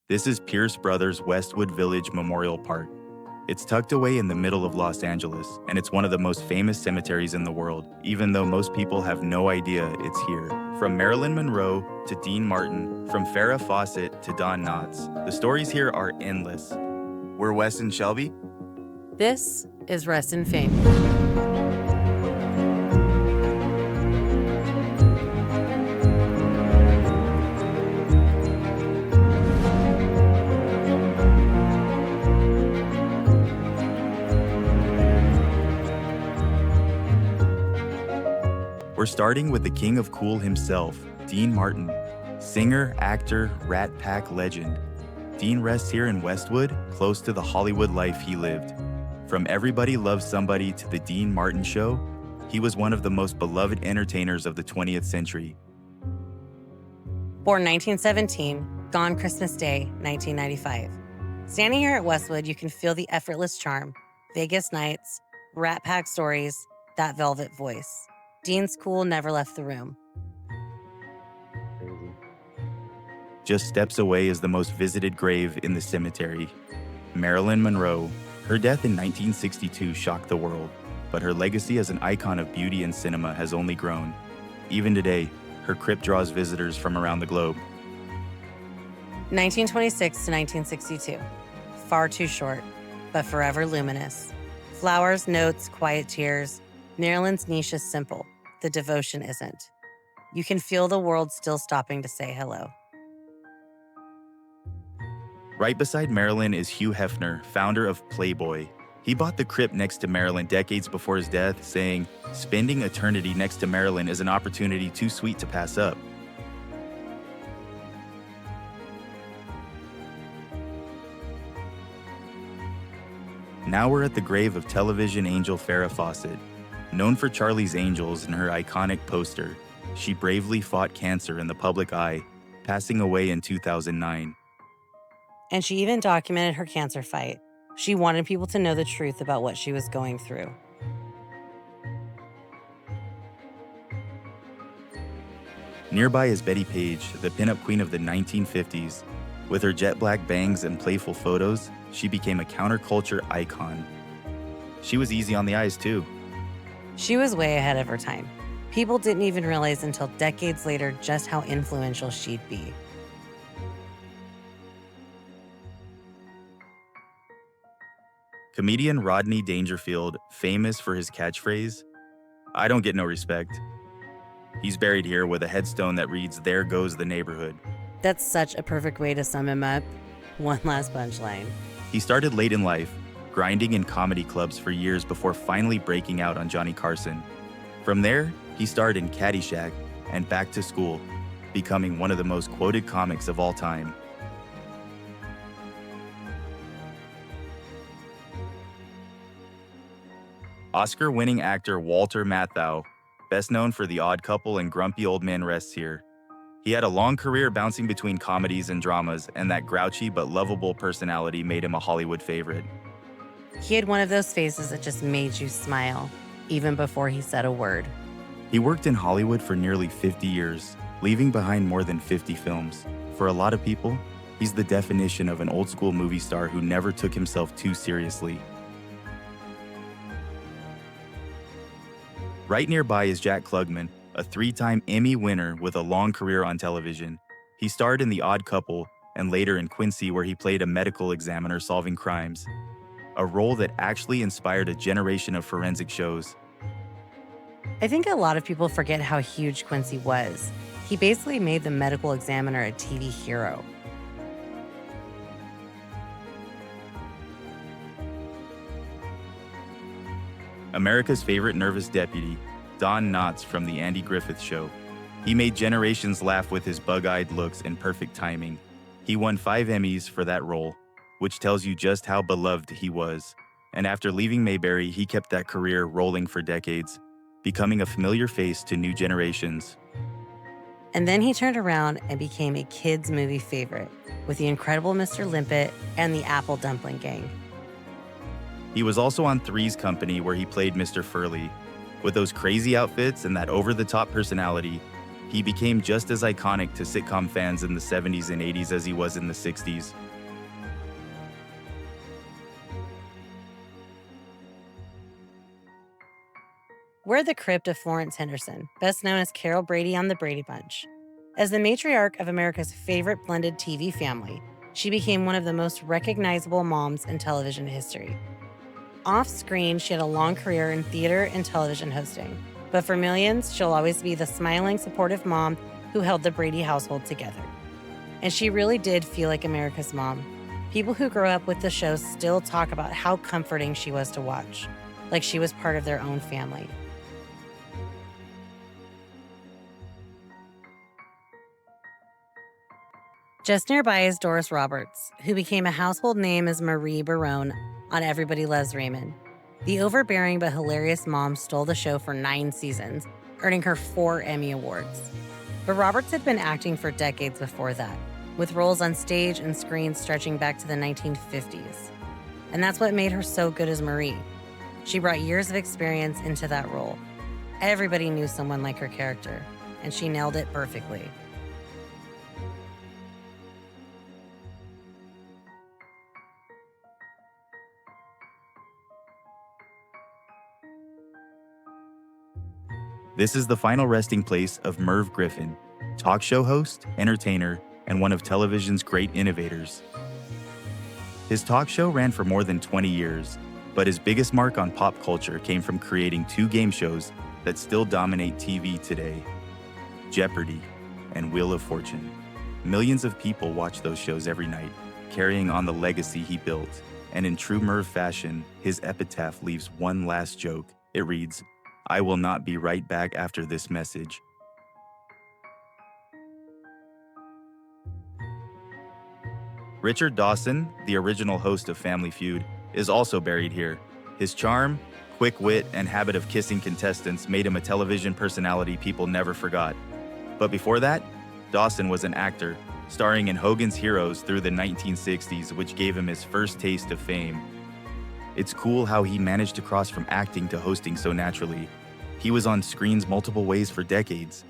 This is Pierce Brothers' Westwood Village Memorial Park. It's tucked away in the middle of Los Angeles, and it's one of the most famous cemeteries in the world, even though most people have no idea it's here. From Marilyn Monroe to Dean Martin, from Farrah Fawcett to Don Knotts, the stories here are endless. We're Wes and Shelby. This is Rest in Phame. We're starting with the king of cool himself, Dean Martin. Singer, actor, Rat Pack legend. Dean rests here in Westwood, close to the Hollywood life he lived. From Everybody Loves Somebody to The Dean Martin Show, he was one of the most beloved entertainers of the 20th century. Born 1917, gone Christmas Day, 1995. Standing here at Westwood, you can feel the effortless charm, Vegas nights, Rat Pack stories, that velvet voice. Dean's cool never left the room. Just steps away is the most visited grave in the cemetery. Marilyn Monroe. Her death in 1962 shocked the world, but her legacy as an icon of beauty and cinema has only grown. Even today, her crypt draws visitors from around the globe. 1926 to 1962. Far too short, but forever luminous. Flowers, notes, quiet tears. Marilyn's niche is simple. The devotion isn't. You can feel the world still stopping to say hello. Right beside Marilyn is Hugh Hefner, founder of Playboy. He bought the crypt next to Marilyn decades before his death, saying, "Spending eternity next to Marilyn is an opportunity too sweet to pass up." Now we're at the grave of television angel Farrah Fawcett. Known for Charlie's Angels and her iconic poster, she bravely fought cancer in the public eye, passing away in 2009. And she even documented her cancer fight. She wanted people to know the truth about what she was going through. Nearby is Bettie Page, the pinup queen of the 1950s. With her jet black bangs and playful photos, she became a counterculture icon. She was easy on the eyes too. She was way ahead of her time. People didn't even realize until decades later just how influential she'd be. Comedian Rodney Dangerfield, famous for his catchphrase, "I don't get no respect." He's buried here with a headstone that reads, "There goes the neighborhood." That's such a perfect way to sum him up. One last punchline. He started late in life, grinding in comedy clubs for years before finally breaking out on Johnny Carson. From there, he starred in Caddyshack and Back to School, becoming one of the most quoted comics of all time. Oscar-winning actor Walter Matthau, best known for The Odd Couple and Grumpy Old Man, rests here. He had a long career bouncing between comedies and dramas, and that grouchy but lovable personality made him a Hollywood favorite. He had one of those faces that just made you smile, even before he said a word. He worked in Hollywood for nearly 50 years, leaving behind more than 50 films. For a lot of people, he's the definition of an old-school movie star who never took himself too seriously. Right nearby is Jack Klugman, a 3-time Emmy winner with a long career on television. He starred in The Odd Couple and later in Quincy, where he played a medical examiner solving crimes, a role that actually inspired a generation of forensic shows. I think a lot of people forget how huge Quincy was. He basically made the medical examiner a TV hero. America's favorite nervous deputy, Don Knotts from The Andy Griffith Show. He made generations laugh with his bug-eyed looks and perfect timing. He won 5 Emmys for that role, which tells you just how beloved he was. And after leaving Mayberry, he kept that career rolling for decades, becoming a familiar face to new generations. And then he turned around and became a kids' movie favorite with The Incredible Mr. Limpet and The Apple Dumpling Gang. He was also on Three's Company, where he played Mr. Furley. With those crazy outfits and that over-the-top personality, he He became just as iconic to sitcom fans in the 70s and 80s as he was in the 60s. We're the crypt of Florence Henderson, best known as Carol Brady on The Brady Bunch. As the matriarch of America's favorite blended TV family, she became one of the most recognizable moms in television history. Off-screen, she had a long career in theater and television hosting. But for millions, she'll always be the smiling, supportive mom who held the Brady household together. And she really did feel like America's mom. People who grew up with the show still talk about how comforting she was to watch, like she was part of their own family. Just nearby is Doris Roberts, who became a household name as Marie Barone on Everybody Loves Raymond. The overbearing but hilarious mom stole the show for 9 seasons, earning her 4 Emmy Awards. But Roberts had been acting for decades before that, with roles on stage and screen stretching back to the 1950s. And that's what made her so good as Marie. She brought years of experience into that role. Everybody knew someone like her character, and she nailed it perfectly. This is the final resting place of Merv Griffin, talk show host, entertainer, and one of television's great innovators. His talk show ran for more than 20 years, but his biggest mark on pop culture came from creating 2 game shows that still dominate TV today: Jeopardy! And Wheel of Fortune. Millions of people watch those shows every night, carrying on the legacy he built. And in true Merv fashion, his epitaph leaves one last joke. It reads, "I will not be right back after this message." Richard Dawson, the original host of Family Feud, is also buried here. His charm, quick wit, and habit of kissing contestants made him a television personality people never forgot. But before that, Dawson was an actor, starring in Hogan's Heroes through the 1960s, which gave him his first taste of fame. It's cool how he managed to cross from acting to hosting so naturally. He was on screens multiple ways for decades.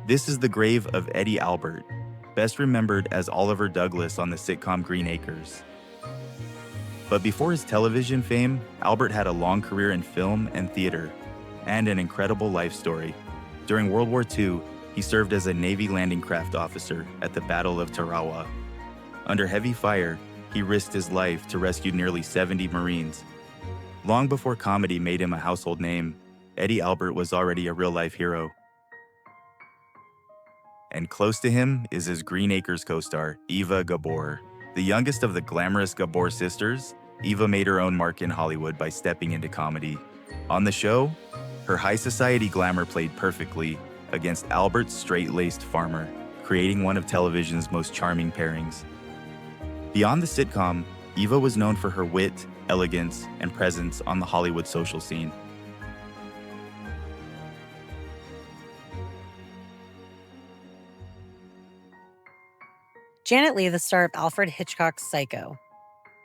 This is the grave of Eddie Albert, best remembered as Oliver Douglas on the sitcom Green Acres. But before his television fame, Albert had a long career in film and theater, and an incredible life story. During World War II, he served as a Navy landing craft officer at the Battle of Tarawa. Under heavy fire, he risked his life to rescue nearly 70 Marines. Long before comedy made him a household name, Eddie Albert was already a real-life hero. And close to him is his Green Acres co-star, Eva Gabor. The youngest of the glamorous Gabor sisters, Eva made her own mark in Hollywood by stepping into comedy. On the show, her high society glamour played perfectly against Albert's straight-laced farmer, creating one of television's most charming pairings. Beyond the sitcom, Eva was known for her wit, elegance, and presence on the Hollywood social scene. Janet Leigh, the star of Alfred Hitchcock's Psycho.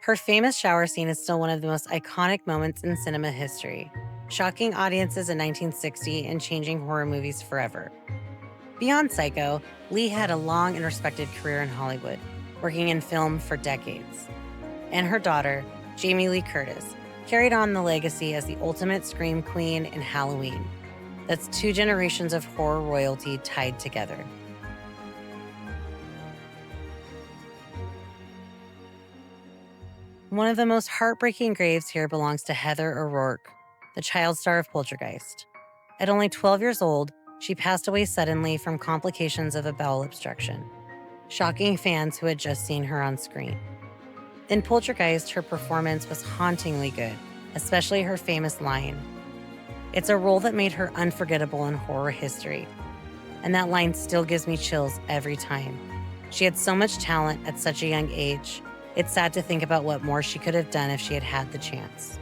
Her famous shower scene is still one of the most iconic moments in cinema history, shocking audiences in 1960 and changing horror movies forever. Beyond Psycho, Leigh had a long and respected career in Hollywood, working in film for decades. And her daughter, Jamie Lee Curtis, carried on the legacy as the ultimate scream queen in Halloween. That's 2 generations of horror royalty tied together. One of the most heartbreaking graves here belongs to Heather O'Rourke, the child star of Poltergeist. At only 12 years old, she passed away suddenly from complications of a bowel obstruction, shocking fans who had just seen her on screen. In Poltergeist, her performance was hauntingly good, especially her famous line. It's a role that made her unforgettable in horror history, and that line still gives me chills every time. She had so much talent at such a young age. It's sad to think about what more she could have done if she had had the chance.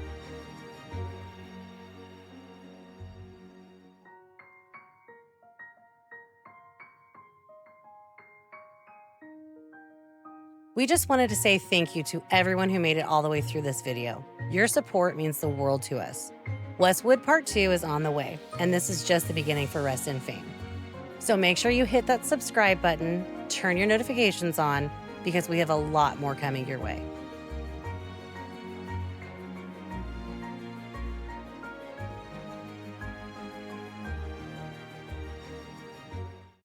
We just wanted to say thank you to everyone who made it all the way through this video. Your support means the world to us. Westwood Part 2 is on the way, and this is just the beginning for Rest in Phame. So make sure you hit that subscribe button, turn your notifications on, because we have a lot more coming your way.